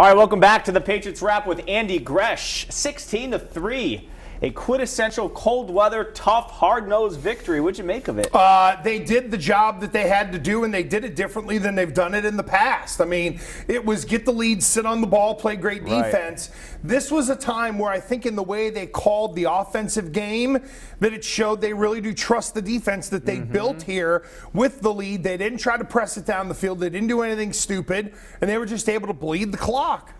All right, welcome back to the Patriots Wrap with Andy Gresh. 16-3, a quintessential cold weather, tough, hard-nosed victory. What'd you make of it? They did the job that they had to do, and they did it differently than they've done it in the past. I mean, it was get the lead, sit on the ball, play great defense. Right. This was a time where I think in the way they called the offensive game, that it showed they really do trust the defense that they built here with the lead. They didn't try to press it down the field. They didn't do anything stupid, and they were just able to bleed the clock.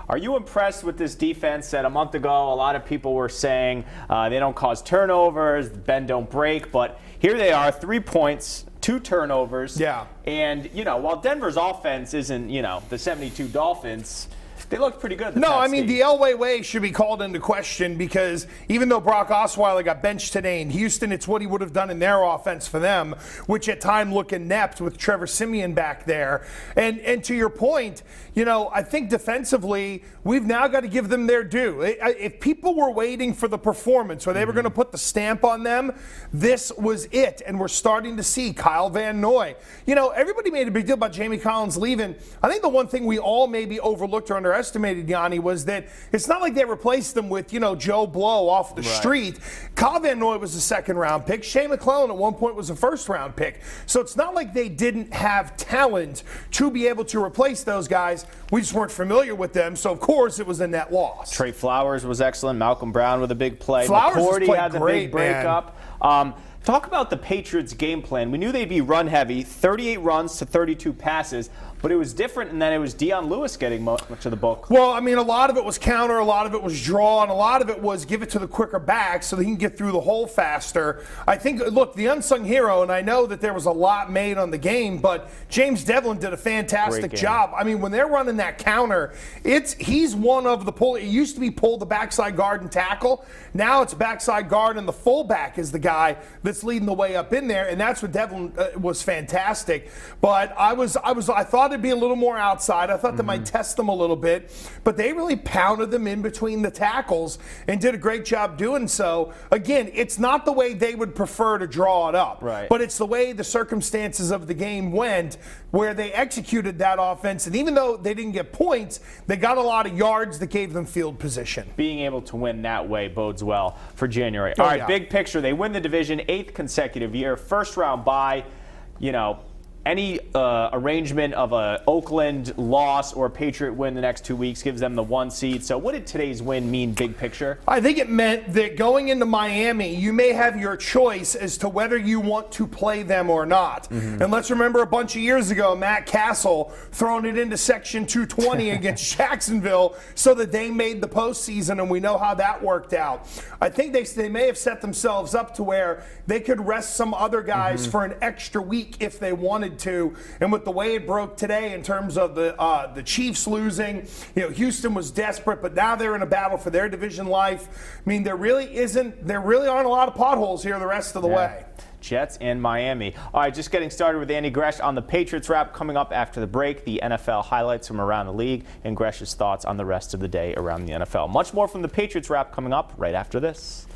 Are you impressed with this defense that a month ago a lot of people were saying they don't cause turnovers, bend don't break, but here they are, 3 points, 2 turnovers. Yeah. And, while Denver's offense isn't, the 72 Dolphins, they looked pretty good. No, I mean, the Elway way should be called into question because even though Brock Osweiler got benched today in Houston, it's what he would have done in their offense for them, which at time looked inept with Trevor Siemian back there. And to your point, I think defensively, we've now got to give them their due. If people were waiting for the performance or they were going to put the stamp on them, this was it. And we're starting to see Kyle Van Noy. Everybody made a big deal about Jamie Collins leaving. I think the one thing we all maybe overlooked or underestimated, Yianni, was that it's not like they replaced them with, Joe Blow off the street. Kyle Van Noy was a second-round pick. Shane McClellan at one point was a first-round pick. So it's not like they didn't have talent to be able to replace those guys. We just weren't familiar with them, so of course it was a net loss. Trey Flowers was excellent. Malcolm Brown with a big play. Flowers McCourty had the great, big breakup. Talk about the Patriots' game plan. We knew they'd be run heavy, 38 runs to 32 passes, but it was different in that it was Dion Lewis getting much of the book. Well, I mean, a lot of it was counter, a lot of it was draw, and a lot of it was give it to the quicker back so they can get through the hole faster. I think, look, the unsung hero, and I know that there was a lot made on the game, but James Devlin did a fantastic job. I mean, when they're running that counter, he's one of the pull. It used to be pull the backside guard and tackle. Now it's backside guard, and the fullback is the guy that's leading the way up in there, and that's what Devlin was fantastic. But I thought it'd be a little more outside. I thought they might test them a little bit, but they really pounded them in between the tackles and did a great job doing so. Again, it's not the way they would prefer to draw it up, but it's the way the circumstances of the game went where they executed that offense, and even though they didn't get points, they got a lot of yards that gave them field position. Being able to win that way bodes well for January. All right, big picture. They win the division, 8th consecutive year, first round bye. Any arrangement of a Oakland loss or a Patriot win the next 2 weeks gives them the 1 seed. So what did today's win mean, big picture? I think it meant that going into Miami, you may have your choice as to whether you want to play them or not. And let's remember a bunch of years ago, Matt Castle throwing it into Section 220 against Jacksonville so that they made the postseason, and we know how that worked out. I think they may have set themselves up to where they could rest some other guys for an extra week if they wanted to, and with the way it broke today in terms of the Chiefs losing, Houston was desperate, but now they're in a battle for their division life. I mean, there really aren't a lot of potholes here the rest of the way. Jets and Miami. All right, just getting started with Andy Gresh on the Patriots Wrap. Coming up after the break, the NFL highlights from around the league and Gresh's thoughts on the rest of the day around the NFL. Much more from the Patriots Wrap coming up right after this.